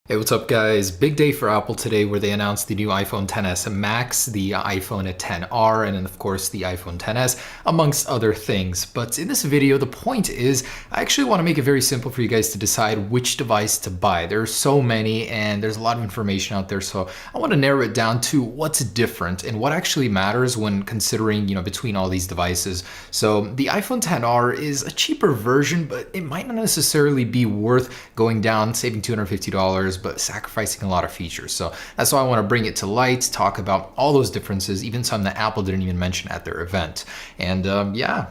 Hey, what's up guys? Big day for Apple today where they announced the new iPhone XS Max, the iPhone XR, and then of course the iPhone XS, amongst other things. But in this video, the point is, I actually want to make it very simple for you guys to decide which device to buy. There are so many and there's a lot of information out there, so I want to narrow it down to what's different and what actually matters when considering, between all these devices. So the iPhone XR is a cheaper version, but it might not necessarily be worth going down, saving $250, but sacrificing a lot of features. So that's why I want to bring it to light, talk about all those differences, even some that Apple didn't even mention at their event. And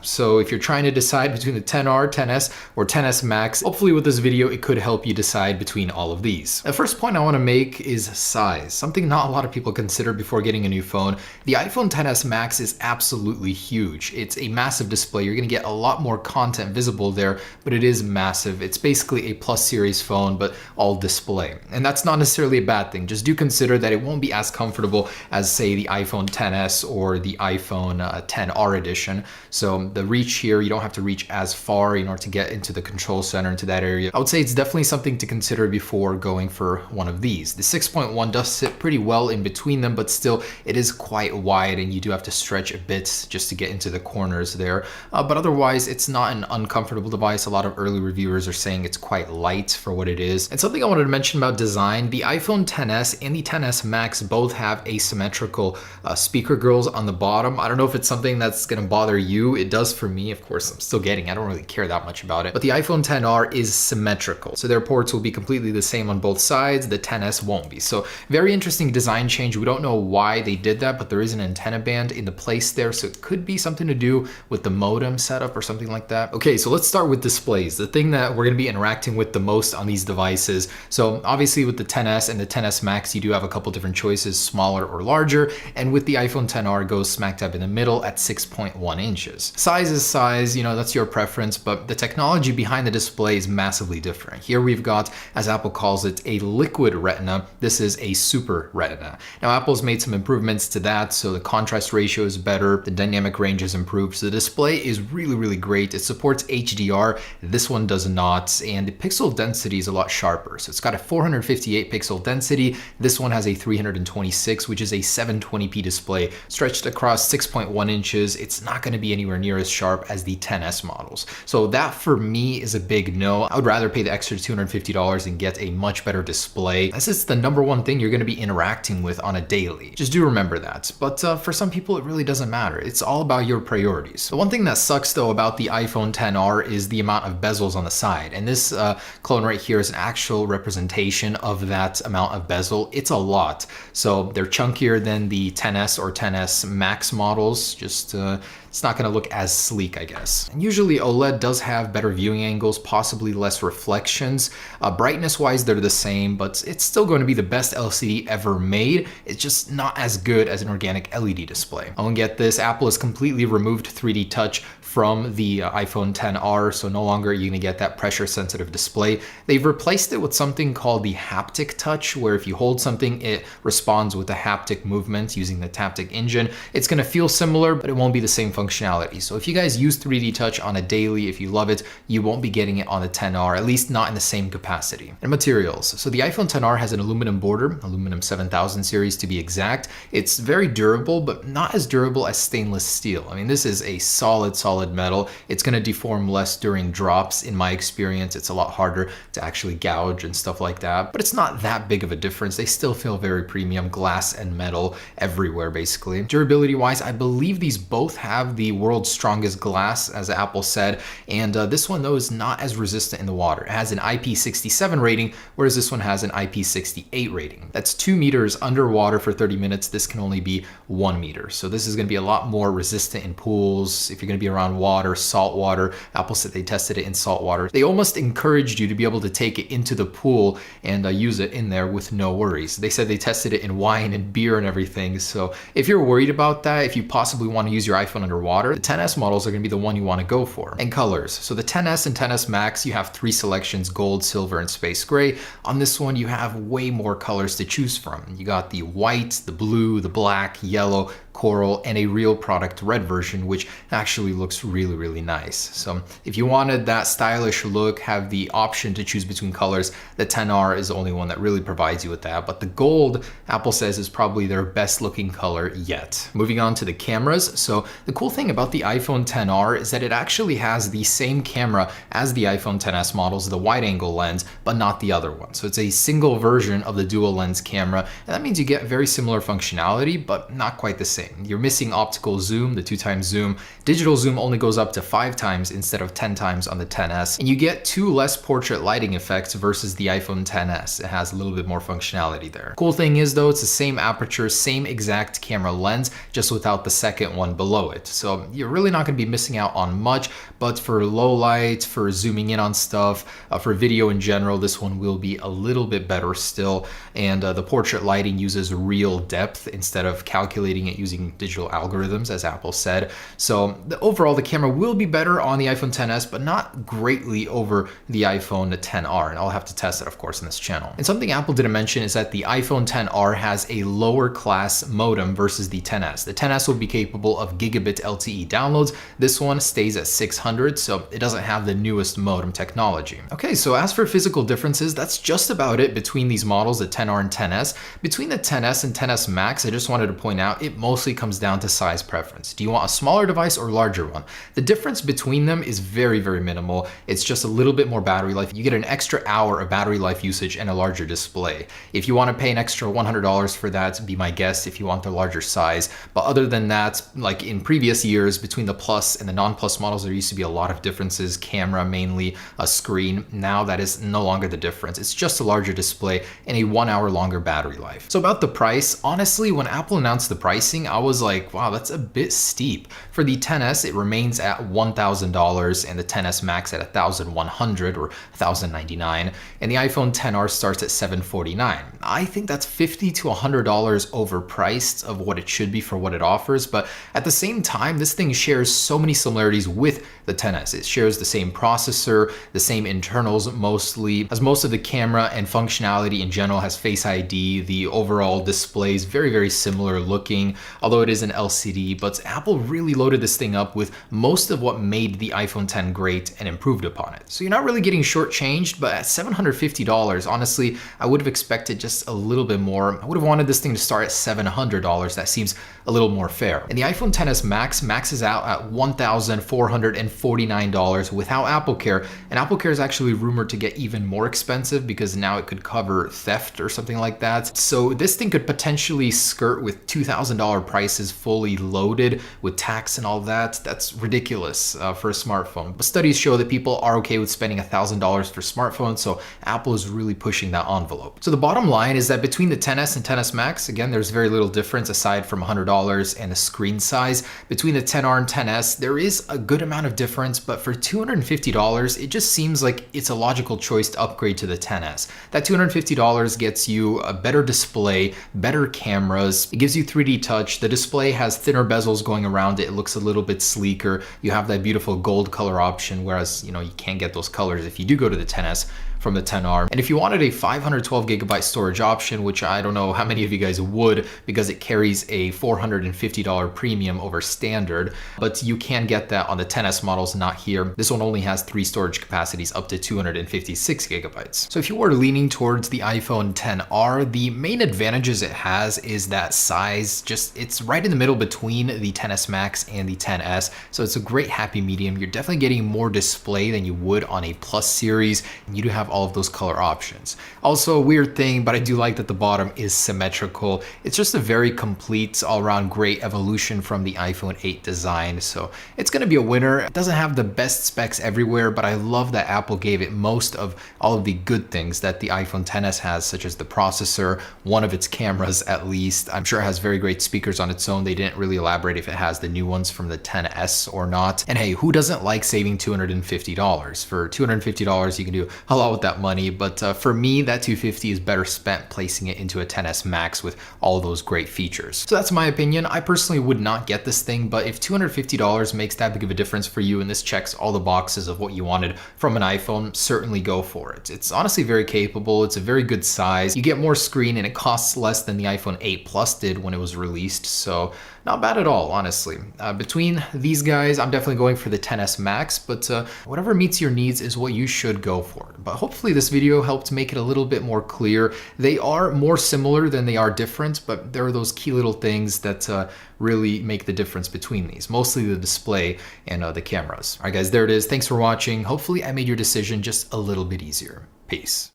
so if you're trying to decide between the XR, XS, or XS Max, hopefully with this video, it could help you decide between all of these. The first point I want to make is size, something not a lot of people consider before getting a new phone. The iPhone XS Max is absolutely huge. It's a massive display. You're going to get a lot more content visible there, but it is massive. It's basically a Plus series phone, but all display. And that's not necessarily a bad thing. Just do consider that it won't be as comfortable as, say, the iPhone XS or the iPhone XR edition. So the reach here, you don't have to reach as far in order to get into the control center, into that area. I would say it's definitely something to consider before going for one of these. The 6.1 does sit pretty well in between them, but still it is quite wide and you do have to stretch a bit just to get into the corners there. But otherwise, it's not an uncomfortable device. A lot of early reviewers are saying it's quite light for what it is. And something I wanted to mention about design, the iPhone XS and the XS Max both have asymmetrical speaker grills on the bottom. I don't know if it's something that's going to bother you. It does for me. Of course, I'm still getting it. I don't really care that much about it. But the iPhone XR is symmetrical. So their ports will be completely the same on both sides. The XS won't be. So very interesting design change. We don't know why they did that, but there is an antenna band in the place there. So it could be something to do with the modem setup or something like that. Okay, so let's start with displays. The thing that we're going to be interacting with the most on these devices. So obviously with the XS and the XS Max, you do have a couple different choices, smaller or larger. And with the iPhone XR, it goes smack dab in the middle at 6.1 inches. Size is size, that's your preference, but the technology behind the display is massively different. Here we've got, as Apple calls it, a liquid retina. This is a super retina. Now Apple's made some improvements to that, so the contrast ratio is better, the dynamic range is improved, so the display is really, really great. It supports HDR, this one does not, and the pixel density is a lot sharper. So it's got a 458 pixel density. This one has a 326, which is a 720p display stretched across 6.1 inches. It's not going to be anywhere near as sharp as the XS models. So that for me is a big no. I would rather pay the extra $250 and get a much better display. This is the number one thing you're going to be interacting with on a daily. Just do remember that. But for some people, it really doesn't matter. It's all about your priorities. The one thing that sucks though about the iPhone XR is the amount of bezels on the side. And this clone right here is an actual representation of that amount of bezel. It's a lot. So they're chunkier than the XS or XS Max models. Just it's not going to look as sleek, I guess. And usually OLED does have better viewing angles, possibly less reflections. Brightness wise, they're the same, but it's still going to be the best LCD ever made. It's just not as good as an organic LED display. Oh, and get this, Apple has completely removed 3D touch from the iPhone XR, so no longer are you going to get that pressure sensitive display. They've replaced it with something called the haptic touch, where if you hold something, it responds with a haptic movement using the Taptic engine. It's going to feel similar, but it won't be the same functionality. So if you guys use 3D touch on a daily, if you love it, you won't be getting it on the XR, at least not in the same capacity. And materials. So the iPhone XR has an aluminum border, aluminum 7000 series to be exact. It's very durable, but not as durable as stainless steel. I mean, this is a solid metal. It's going to deform less during drops. In my experience, it's a lot harder to actually gouge and stuff like that, but it's not that big of a difference. They still feel very premium, glass and metal everywhere basically. Durability wise, I believe these both have the world's strongest glass, as Apple said, and this one though is not as resistant in the water. It has an IP67 rating, whereas this one has an IP68 rating. That's 2 meters underwater for 30 minutes. This can only be 1 meter. So this is going to be a lot more resistant in pools. If you're going to be around water, salt water. Apple said they tested it in salt water. They almost encouraged you to be able to take it into the pool and use it in there with no worries. They said they tested it in wine and beer and everything. So if you're worried about that, if you possibly want to use your iPhone underwater, the XS models are going to be the one you want to go for. And colors. So the XS and XS Max, you have 3 selections, gold, silver, and space gray. On this one, you have way more colors to choose from. You got the white, the blue, the black, yellow, coral, and a real product red version, which actually looks really, really nice. So if you wanted that stylish look, have the option to choose between colors, the XR is the only one that really provides you with that. But the gold, Apple says, is probably their best looking color yet. Moving on to the cameras. So the cool thing about the iPhone XR is that it actually has the same camera as the iPhone XS models, the wide angle lens, but not the other one. So it's a single version of the dual lens camera, and that means you get very similar functionality, but not quite the same. You're missing optical zoom, the 2x zoom. Digital zoom only goes up to 5 times instead of 10 times on the XS, and you get 2 less portrait lighting effects versus the iPhone XS. It has a little bit more functionality there. Cool thing is though, it's the same aperture, same exact camera lens, just without the second one below it. So you're really not going to be missing out on much, but for low light, for zooming in on stuff, for video in general, this one will be a little bit better still. And the portrait lighting uses real depth instead of calculating it using digital algorithms, as Apple said. So overall, the camera will be better on the iPhone XS, but not greatly over the iPhone XR. And I'll have to test it, of course, in this channel. And something Apple didn't mention is that the iPhone XR has a lower class modem versus the XS. The XS will be capable of gigabit LTE downloads. This one stays at 600, so it doesn't have the newest modem technology. Okay, so as for physical differences, that's just about it between these models, the XR and XS. Between the XS and XS Max, I just wanted to point out, it mostly comes down to size preference. Do you want a smaller device or larger one? The difference between them is very, very minimal. It's just a little bit more battery life. You get an extra hour of battery life usage and a larger display. If you want to pay an extra $100 for that, be my guest if you want the larger size. But other than that, like in previous years, between the Plus and the non-Plus models, there used to be a lot of differences. Camera mainly, a screen. Now that is no longer the difference. It's just a larger display and a 1 hour longer battery life. So about the price, honestly, when Apple announced the pricing, I was like, wow, that's a bit steep. For the XS, it remains at $1,000 and the XS Max at $1,100 or $1,099, and the iPhone XR starts at $749. I think that's $50 to $100 overpriced of what it should be for what it offers, but at the same time, this thing shares so many similarities with the XS. It shares the same processor, the same internals mostly, as most of the camera and functionality in general has Face ID. The overall display is very, very similar looking, although it is an LCD, but Apple really loaded this thing up with most of what made the iPhone X great and improved upon it. So you're not really getting shortchanged, but at $750, honestly, I would have expected just a little bit more. I would have wanted this thing to start at $700. That seems a little more fair. And the iPhone XS Max maxes out at $1,449 without AppleCare, and AppleCare is actually rumored to get even more expensive because now it could cover theft or something like that. So this thing could potentially skirt with $2,000 prices fully loaded with tax and all that. That's ridiculous for a smartphone. But studies show that people are okay with spending $1,000 for smartphones, so Apple is really pushing that envelope. So the bottom line is that between the XS and XS Max, again, there's very little difference aside from $100 and the screen size. Between the XR and XS, there is a good amount of difference, but for $250, it just seems like it's a logical choice to upgrade to the XS. That $250 gets you a better display, better cameras, it gives you 3D touch, the display has thinner bezels going around it, it looks a little bit sleeker, you have that beautiful gold color option, whereas, you know, you can't get those colors if you do go to the XS from the XR. And if you wanted a 512 gigabyte storage option, which I don't know how many of you guys would because it carries a $450 premium over standard, but you can get that on the XS models, not here. This one only has 3 storage capacities up to 256 gigabytes. So if you were leaning towards the iPhone XR, the main advantages it has is that size. Just it's right in the middle between the XS Max and the XS, so it's a great happy medium. You're definitely getting more display than you would on a Plus series. You do have all of those color options. Also a weird thing, but I do like that the bottom is symmetrical. It's just a very complete all-around great evolution from the iPhone 8 design, so it's going to be a winner. It doesn't have the best specs everywhere, but I love that Apple gave it most of all of the good things that the iPhone XS has, such as the processor, one of its cameras at least. I'm sure it has very great speakers on its own. They didn't really elaborate if it has the new ones from the XS or not. And hey, who doesn't like saving $250? For $250, you can do a lot with that money, but for me, that $250 is better spent placing it into a XS Max with all those great features. So that's my opinion. I personally would not get this thing, but if $250 makes that big of a difference for you and this checks all the boxes of what you wanted from an iPhone, certainly go for it. It's honestly very capable. It's a very good size. You get more screen and it costs less than the iPhone 8 Plus did when it was released. So not bad at all, honestly. Between these guys, I'm definitely going for the XS Max, but whatever meets your needs is what you should go for. But hopefully this video helped make it a little bit more clear. They are more similar than they are different, but there are those key little things that really make the difference between these, mostly the display and the cameras. All right, guys, there it is. Thanks for watching. Hopefully I made your decision just a little bit easier. Peace.